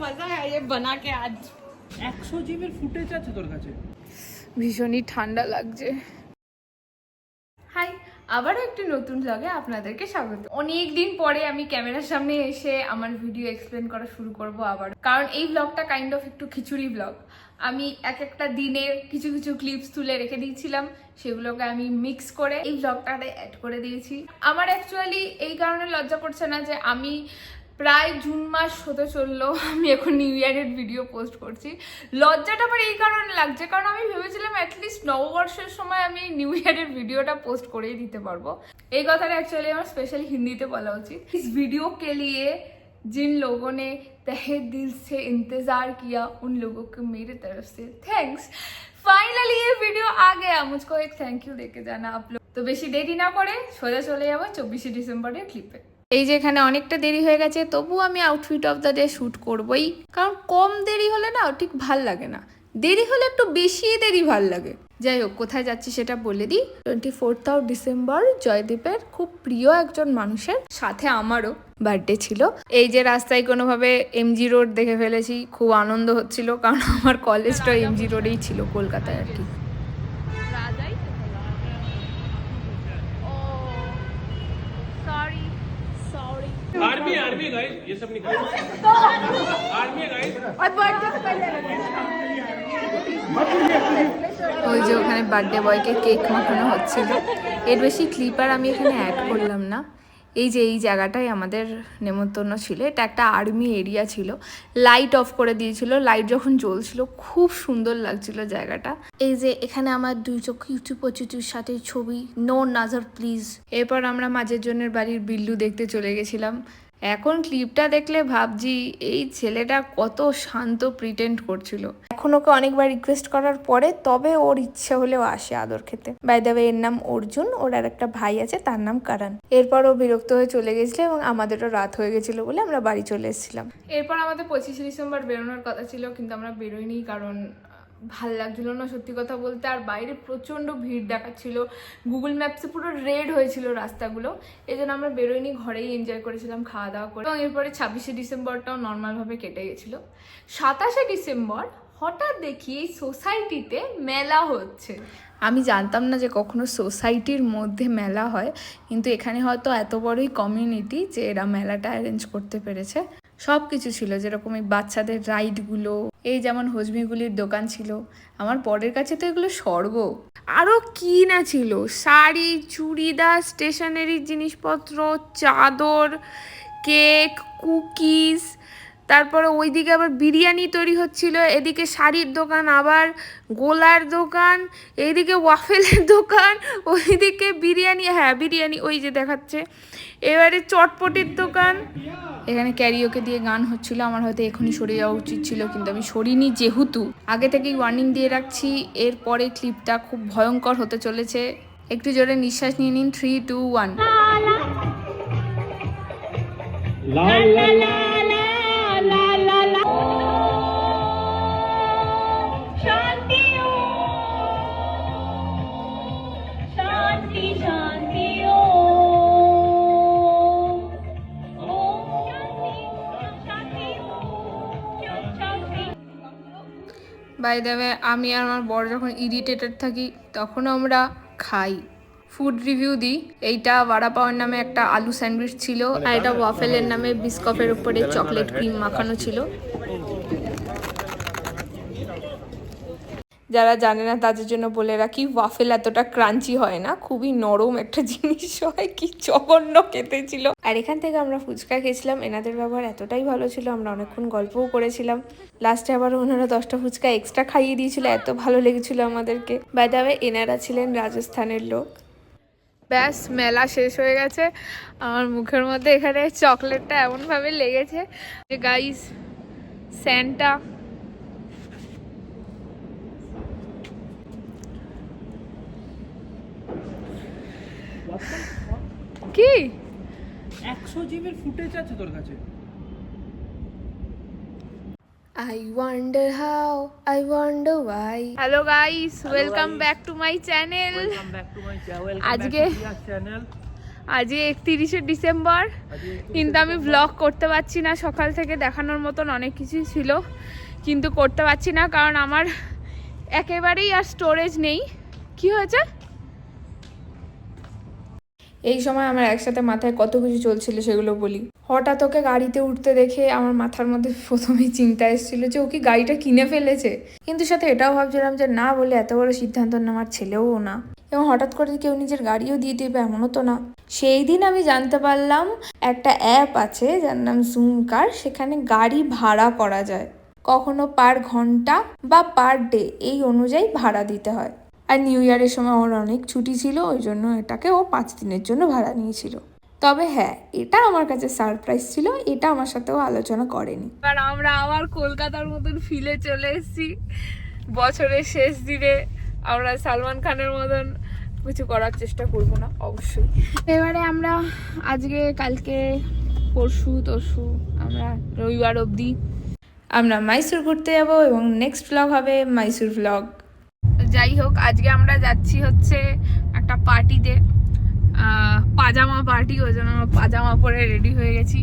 मजा है ये बना के आज 100 জিবির ফুটেজ আছে তোর কাছে ভীষণই ঠান্ডা লাগছে হাই আবারও একটি নতুন ব্লগে আপনাদেরকে স্বাগত অনেক দিন পরে আমি ক্যামেরার সামনে এসে আমার ভিডিও এক্সপ্লেন করা শুরু করব আবার কারণ এই ব্লগটা কাইন্ড অফ একটু খিচুড়ি ব্লগ আমি এক একটা দিনের কিছু কিছু ক্লিপস তুলে রেখে দিয়েছিলাম সেগুলোকে আমি মিক্স করে এই ব্লগটাতে অ্যাড করে দিয়েছি আমার অ্যাকচুয়ালি এই কারণে লজ্জা করছে না যে আমি প্রায় জুন মাস হতে চললো আমি এখন নিউ ইয়ারের ভিডিও পোস্ট করছি লজ্জাটা আমার এই কারণে লাগছে কারণ আমি ভেবেছিলাম অ্যাটলিস্ট নববর্ষের সময় আমি নিউ ইয়ারের ভিডিওটা পোস্ট করেই দিতে পারবো এই কথাটা অ্যাকচুয়ালি আমার স্পেশালি হিন্দিতে বলা উচিত इस वीडियो के लिए जिन लोगों ने तहे दिल से इंतजार किया उन लोगों को मेरी तरफ से थैंक्स फाइनली ये वीडियो आ गया मुझको एक थैंक यू देके जाना आप लोग तो বেশি দেরি না করে সোজা চলে যাবো 24 ডিসেম্বরের ক্লিপে এই যে এখানে অনেকটা দেরি হয়ে গেছে তবু আমি outfit of the day shoot করবই কারণ কম দেরি হলে না ঠিক ভাল লাগে না দেরি হলে একটু বেশি দেরি ভাল লাগে যাই হোক কোথায় যাচ্ছি সেটা বলে দিই 24 ডিসেম্বর জয়দীপের খুব প্রিয় একজন মানুষের সাথে আমারও বার্থডে ছিল এই যে রাস্তায় কোনোভাবে এমজি রোড দেখে ফেলেছি খুব আনন্দ হচ্ছিল কারণ আমার কলেজটা এমজি রোডেই ছিল কলকাতায় আর কি आर्मी आर्मी गाइस ये सब निकालो आर्मी गाइस ওই যে ওখানে বার্থডে বয়কে কেক মাখানো হচ্ছিল এর বেশি ক্লিপ আর আমি এখানে অ্যাড করলাম না এই যে এই জায়গাটায় আমাদের নেমন্তন্ন ছিল এটা একটা আর্মি এরিয়া ছিল লাইট অফ করে দিয়েছিল লাইট যখন জ্বলছিল খুব সুন্দর লাগছিল জায়গাটা এই যে এখানে আমার দুই চোখ ইউটিউব পচুচুর সাথে ছবি নো নাজার প্লিজ এরপর আমরা মাঝের জনের বাড়ির বিল্লু দেখতে চলে গেছিলাম এখন ক্লিপটা দেখলে ভাবছি এই ছেলেটা কত শান্ত প্রিটেন্ড করছিল এখন ওকে অনেকবার রিকোয়েস্ট করার পরে তবে ওর ইচ্ছে হলেও আসে আদর খেতে বাই দ্য ওয়ে এর নাম অর্জুন ওর আর একটা ভাই আছে তার নাম কারণ এরপর ও বিরক্ত হয়ে চলে গেছিল এবং আমাদেরও রাত হয়ে গেছিল বলে আমরা বাড়ি চলে এসেছিলাম এরপর আমাদের 25 ডিসেম্বর বেরোনোর কথা ছিল কিন্তু আমরা বেরোইনি কারণ ভাল লাগছিল না সত্যি কথা বলতে আর বাইরে প্রচণ্ড ভিড় দেখাচ্ছিল গুগল ম্যাপসে পুরো রেড হয়েছিল রাস্তাগুলো এই জন্য আমরা বেরোইনি ঘরেই এনজয় করেছিলাম খাওয়া দাওয়া করে এবং এরপরে 26 ডিসেম্বরটাও নর্মালভাবে কেটে গেছিলো 27 ডিসেম্বর হঠাৎ দেখি এই সোসাইটিতে মেলা হচ্ছে আমি জানতাম না যে কখনো সোসাইটির মধ্যে মেলা হয় কিন্তু এখানে হয়তো এত বড়ই কমিউনিটি যে এরা মেলাটা অ্যারেঞ্জ করতে পেরেছে সব কিছু ছিল যেরকম এই বাচ্চাদের রাইডগুলো এই যেমন হজমিগুলির দোকান ছিল আমার বরের কাছে তো এগুলো স্বর্গ আরও কি না ছিল শাড়ি চুড়িদার স্টেশনারি জিনিসপত্র চাদর কেক কুকিজ তারপরে ওইদিকে আবার বিরিয়ানি তৈরি হচ্ছিল এদিকে শাড়ির দোকান আবার গোলার দোকান এইদিকে ওয়াফেলের দোকান ওইদিকে বিরিয়ানি হ্যাঁ বিরিয়ানি ওই যে দেখাচ্ছে এবারে চটপটির দোকান এখানে ক্যারিওকে দিয়ে গান হচ্ছিল আমার হয়তো এখনই সরে যাওয়া উচিত ছিল কিন্তু আমি সরিনি যেহেতু আগে থেকেই ওয়ার্নিং দিয়ে রাখছি এরপরে ক্লিপটা খুব ভয়ঙ্কর হতে চলেছে একটু জোরে নিঃশ্বাস নিয়ে নিন 3 2 1 লা লা লা বাই দ্য ওয়ে আমি আর আমার বড় যখন ইরিটেটেড থাকি তখনও আমরা খাই ফুড রিভিউ দিই এইটা বাড়া পাওয়ার নামে একটা আলু স্যান্ডউইচ ছিল আর এটা ওয়াফেলের নামে বিস্কফের উপরে চকলেট ক্রিম মাখানো ছিল যারা জানে না তাদের জন্য বলে রাখি ওয়াফেল এতটা ক্রাঞ্চি হয় না খুবই নরম একটা জিনিস হয় কি জঘন্য খেতে ছিল আর এখান থেকে আমরা ফুচকা খেয়েছিলাম এনাদের ব্যবহার এতটাই ভালো ছিল আমরা অনেকক্ষণ গল্পও করেছিলাম লাস্টে আবার ওনারা 10টা ফুচকা এক্সট্রা খাইয়ে দিয়েছিল এত ভালো লেগেছিল আমাদেরকে বাই দ্য ওয়ে এনারা ছিলেন রাজস্থানের লোক ব্যাস মেলা শেষ হয়ে গেছে আমার মুখের মধ্যে এখানে চকলেটটা এমনভাবে লেগেছে যে গাইস স্যান্টা কি 100 জিবির ফুটেজ আছে তোর কাছে I wonder how, I wonder why. Hello guys, welcome back to my channel. Welcome back to my channel. আজকে আজকে 31শে ডিসেম্বর, কিন্তু আমি ব্লগ করতে পারছি না। সকাল থেকে দেখানোর মতন অনেক কিছুই ছিল, কিন্তু করতে পারছি না কারণ আমার একেবারেই আর স্টোরেজ নেই। কি হয়েছে? এই সময় আমার একসাথে মাথায় কত কিছু চলছিল সেগুলো বলি। হঠাৎ ওকে গাড়িতে উঠতে দেখে আমার মাথার মধ্যে প্রথমেই চিন্তা এসেছিল যে ও কি গাড়িটা কিনে ফেলেছে, কিন্তু সাথে এটাও ভাবছিলাম যে না বলে এত বড় সিদ্ধান্ত নেওয়ার ছেলেও না, এবং হঠাৎ করে কেউ নিজের গাড়িও দিয়ে দেবে এমনও তো না। সেই দিন আমি জানতে পারলাম একটা অ্যাপ আছে যার নাম জুম কার, সেখানে গাড়ি ভাড়া করা যায়, কখনো পার ঘন্টা বা পার ডে এই অনুযায়ী ভাড়া দিতে হয়। আর নিউ ইয়ারের সময় ওর অনেক ছুটি ছিল, ওই জন্য এটাকে ও 5 দিনের জন্য ভাড়া নিয়েছিল। তবে হ্যাঁ, এটা আমার কাছে সারপ্রাইজ ছিল, এটা আমার সাথেও আলোচনা করেনি। আর আমরা আবার কলকাতার মতন ফিলে চলে এসেছি। বছরের শেষ দিনে আমরা সালমান খানের মতন কিছু করার চেষ্টা করব না অবশ্যই। এবারে আমরা আজকে কালকে পরশু আমরা রবিবার অবধি আমরা মাইসুর ঘুরতে যাব, এবং নেক্সট ব্লগ হবে মাইসুর ব্লগ। যাই হোক, আজকে আমরা যাচ্ছি হচ্ছে একটা পার্টিতে, পাজামা পার্টি, ওই জন্য আমরা পাজামা পরে রেডি হয়ে গেছি।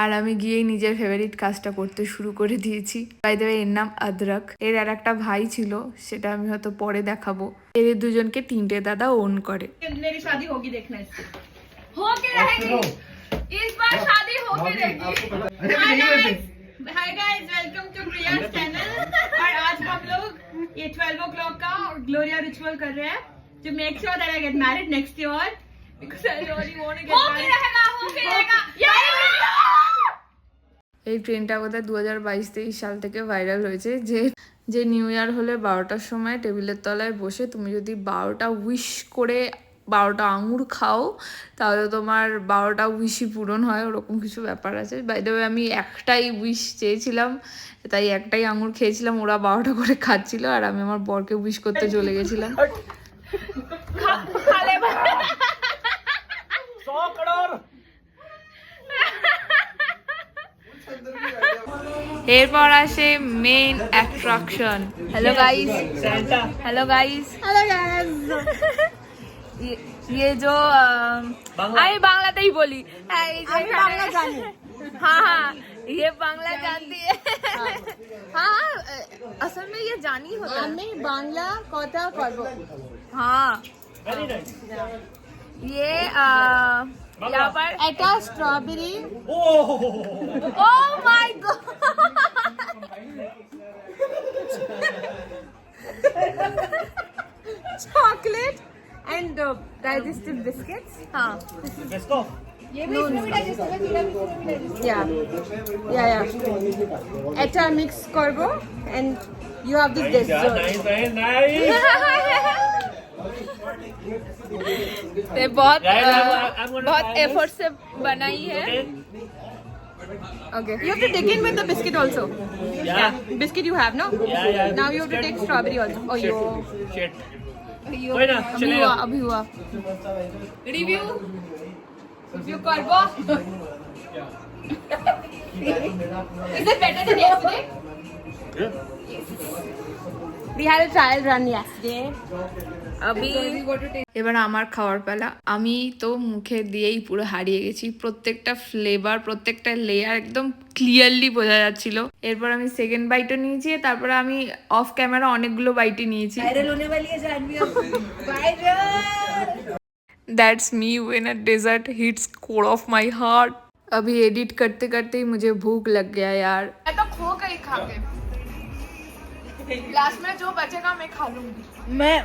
আর আমি গিয়েই নিজের ফেভারিট কাজটা করতে শুরু করে দিয়েছি। বাই দ্য ওয়ে, এর নাম আদরক। এর আর একটা ভাই ছিল, সেটা আমি হয়তো পরে দেখাবো। এদের দুজনকে 3টে দাদা ওন করে। मेरी शादी होगी देखना इससे होके रहेगी इस बार शादी होके रहेगी। Hi guys, welcome to Priya's channel. और आज हम लोग ये 12 o'clock का ग्लोरिया रिचुअल कर रहे हैं to make sure that I get married next year because I really want to get married। होके रहेगा। এই ট্রেনটা বোধহয় 2022-23 সাল থেকে ভাইরাল হয়েছে, যে নিউ ইয়ার হলে 12টার সময় টেবিলের তলায় বসে তুমি যদি 12টা উইশ করে 12টা আঙুর খাও, তাহলে তোমার 12টা উইশই পূরণ হয়, ওরকম কিছু ব্যাপার আছে। বাই দ্য ওয়ে, আমি একটাই উইশ চেয়েছিলাম, তাই একটাই আঙুর খেয়েছিলাম। ওরা 12টা করে খাচ্ছিল, আর আমি আমার বরকে উইশ করতে চলে গেছিলাম। এরপর আসে main attraction. Hello guys, hello guys, hello guys. ये जो আমি বাংলাতেই বলি, আমি বাংলা জানি। हाँ हाँ, ये बांग्ला जानती है। हाँ, असल में ये जानी होता है। আমি বাংলা কথা বলবো। हाँ, ये यहाँ पर এটা strawberry. Oh my god! chocolate and digestive biscuits। हाँ, ये भी इसमें भी digestive है, tiramisu में भी digestive है। Yeah। এটা মিক্স করবো and you have this dessert। ये बहुत एफर्ट से बनाई है। Okay. You have to take in with the biscuit also। Yeah. Biscuit you have, no? Yeah। Now you have to take strawberry also। Oh, yo। Shit। Yo। कोई ना, चलेगा। अभी हुआ। Review करबो। Is it better than yesterday? We had a trial run yesterday। अभी এবার আমার খাওয়ার পালা। আমি তো মুখে দিয়েই পুরো হারিয়ে গেছি, প্রত্যেকটা ফ্লেভার, প্রত্যেকটা লেয়ার একদম ক্লিয়ারলি বোঝা যাচ্ছিল। এরপর আমি সেকেন্ড বাইটও নিয়েছি, তারপরে আমি অফ ক্যামেরা অনেকগুলো বাইটই নিয়েছি। वायरल होने वाली है जानवी अब। Viral. That's me when a dessert hits core of my heart। अभी एडिट करते करते ही मुझे भूख लग गया यार। मैं तो खो गई खा के। लास्ट में जो बचेगा मैं खा लूंगी। मैं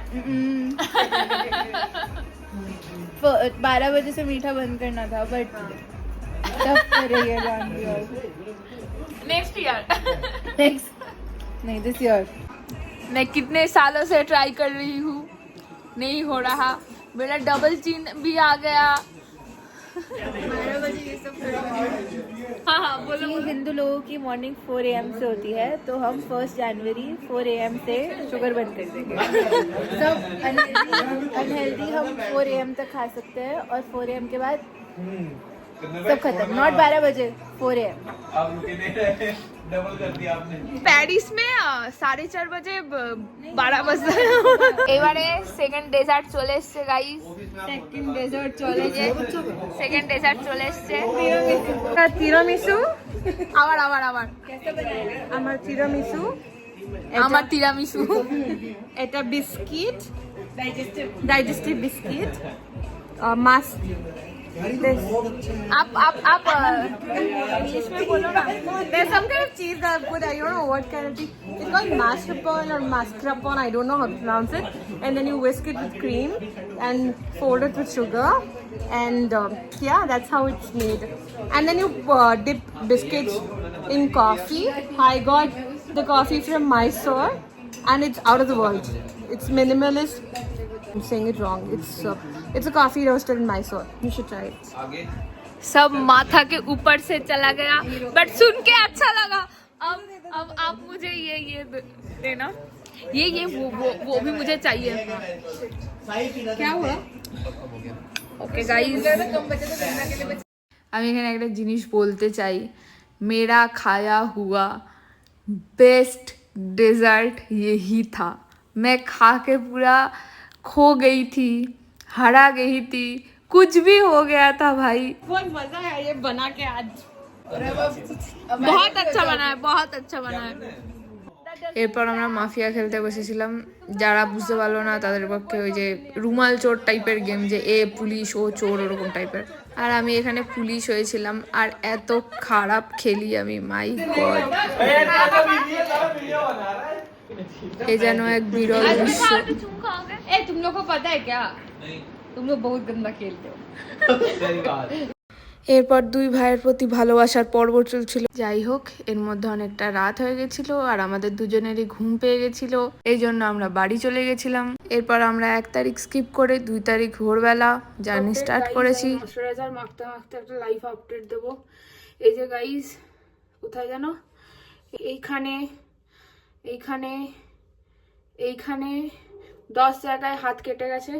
12 बजे से मीठा बंद करना था, बट तब कर रही है जानवी और नेक्स्ट ईयर। नेक्स्ट नहीं, दिस ईयर। मैं कितने सालों से ट्राई कर रही हूँ, नहीं हो रहा। मेरा डबल चिन भी आ गया। 12 बजे ये सब कर रहे हैं। हाँ हाँ, बोलो। कि हिंदू लोगों की मॉर्निंग 4 AM से होती है, तो हम 1 जनवरी 4 AM से शुगर बंद कर देंगे। सब अनहेल्दी हम 4 AM तक खा सकते हैं, और 4 AM के बाद सब खत्म। नॉट 12 बजे, 4 AM। প্যারিস মে 4:30 বাজে 12 বাজে। এবারে সেকেন্ড ডেজার্ট চলে এসছে গাইস, সেকেন্ড ডেজার্ট চলে এসছে। তিরামিসু আবার আমার তিরামিসু তিরামিসু। এটা বিস্কিট ডাইজেস্টিভ বিস্কিট মাছ आप इंग्लिश में बोलो ना। There's some kind of cheese that I put. I don't know what kind of cheese. It's called mascarpone or mascarpone. I don't know how to pronounce it. And then you whisk it with cream and fold it with sugar. And yeah, that's how it's made. And then you dip biscuits in coffee. I got the coffee from Mysore, and it's out of the world. It's minimalist. I'm saying it wrong. It's a coffee roasted in Mysore. You should try it. सब माथा के ऊपर से चला गया, but सुन के अच्छा लगा। अब आप मुझे ये देना, ये वो भी मुझे चाहिए। क्या हुआ? ओके गाइस, আমি এখানে একটা জিনিস বলতে চাই। मेरा खाया हुआ बेस्ट डेजर्ट यही था। मैं खा के पूरा खो गई थी, हरा गई थी, कुछ भी हो गया था भाई। बहुत मजा है ये बना के आज। बहुत अच्छा बना है, बहुत अच्छा बना है। এরপর আমরা মাফিয়া খেলতে বসেছিলাম। যারা বুঝতে পারলো না তাদের পক্ষে ওই যে রুমাল চোর টাইপের গেম, যে এ পুলিশ ও চোর ওরকম টাইপের। আর আমি এখানে পুলিশ হয়েছিলাম, আর এত খারাপ খেলি আমি, মাই গড। এ যেন এক বিরল দৃশ্য। ए तुम लोग को पता है क्या? तुम लोग बहुत गंदा खेलते हो। এরপর দুই ভাইয়ের প্রতি ভালোবাসার পর্ব চলছিল। যাই হোক, এর মধ্যে অনেকটা রাত হয়ে গেছিল আর আমাদের দুজনেরই ঘুম পেয়ে গেছিল, এই জন্য আমরা বাড়ি চলে গেছিলাম। এরপর আমরা 1 তারিখ স্কিপ করে 2 তারিখ ভোরবেলা জার্নি স্টার্ট করেছি। ময়শ্চারাইজার মাখতে একটা লাইভ আপডেট দেবো। এই যে গাইস, কোথায় জানো, এইখানে 10 জায়গায় হাত কেটে গেছে।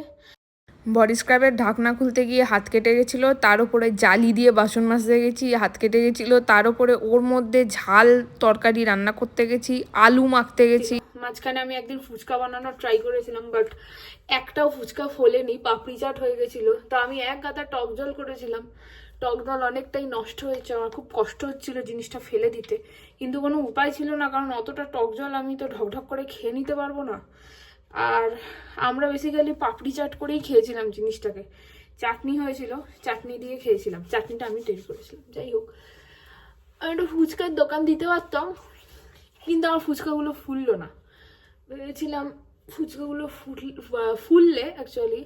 বডি স্ক্রাবের ঢাকনা খুলতে গিয়ে হাত কেটে গেছিলো, তার উপরে জালি দিয়ে বাসন মাজতে গেছি, হাত কেটে গেছিলো। তার উপরে ওর মধ্যে ঝাল তরকারি রান্না করতে গেছি, আলু মাখতে গেছি। মাঝখানে আমি একদিন ফুচকা বানানোর ট্রাই করেছিলাম, বাট একটাও ফুচকা ফোলেনি, পাপড়ি চাট হয়ে গেছিলো। তো আমি এক গাদা টক জল করেছিলাম, টক জল অনেকটাই নষ্ট হয়েছে। আমার খুব কষ্ট হচ্ছিল জিনিসটা ফেলে দিতে, কিন্তু কোনো উপায় ছিল না, কারণ অতটা টক জল আমি তো ঢকঢক করে খেয়ে নিতে পারবো না। আর আমরা বেসিক্যালি পাপড়ি চাট করেই খেয়েছিলাম জিনিসটাকে। চাটনি হয়েছিল, চাটনি দিয়ে খেয়েছিলাম, চাটনিটা আমি তৈরি করেছিলাম। যাই হোক, আমি একটা ফুচকার দোকান দিতে পারতাম, কিন্তু আমার ফুচকাগুলো ফুললো না। ভেবেছিলাম ফুচকাগুলো ফুললে অ্যাকচুয়ালি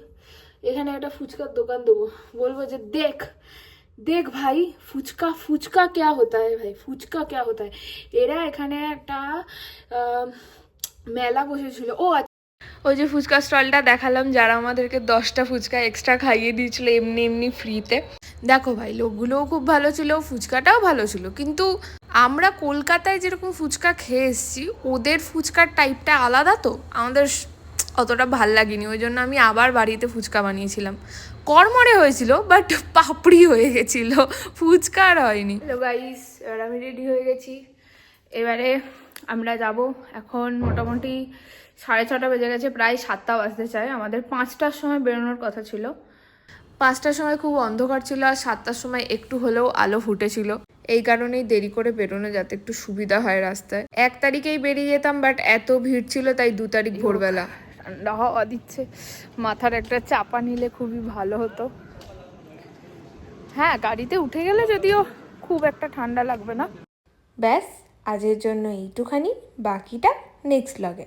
এখানে একটা ফুচকার দোকান দেবো, বলবো যে দেখ ভাই ফুচকা क्या होता है ভাই, ফুচকা क्या होता है। এরা এখানে একটা মেলা বসেছিল। ওই যে ফুচকা স্টলটা দেখালাম, যারা আমাদেরকে 10টা ফুচকা এক্সট্রা খাইয়ে দিয়েছিল এমনি ফ্রিতে। দেখো ভাই, লোকগুলোও খুব ভালো ছিল, ফুচকাটাও ভালো ছিল, কিন্তু আমরা কলকাতায় যেরকম ফুচকা খেয়ে এসেছি, ওদের ফুচকার টাইপটা আলাদা, তো আমাদের অতটা ভাল লাগেনি। ওই জন্য আমি আবার বাড়িতে ফুচকা বানিয়েছিলাম। কড়মড়ে হয়েছিল, বাট পাপড়ি হয়ে গেছিল, ফুচকা আর হয়নি। হ্যালো গাইস, এবার আমি রেডি হয়ে গেছি। এবারে আমরা যাব। এখন মোটামুটি 6:30 বেজে গেছে, প্রায় 7টা বাজতে চায়। আমাদের 5টার সময় বেরোনোর কথা ছিল। 5টার সময় খুব অন্ধকার ছিল, আর 7টার সময় একটু হলেও আলো ফুটেছিল। এই কারণেই দেরি করে বেরোনো, যাতে একটু সুবিধা হয় রাস্তায়। 1 তারিখেই বেরিয়ে যেতাম, বাট এত ভিড় ছিল, তাই 2 তারিখ ভোরবেলা। ঠান্ডা হাওয়া দিচ্ছে, মাথার একটা চাপা নিলে খুবই ভালো হতো। হ্যাঁ, গাড়িতে উঠে গেলে যদিও খুব একটা ঠান্ডা লাগবে না। ব্যাস, আজের জন্য এইটুখানি, বাকিটা নেক্সট ব্লগে।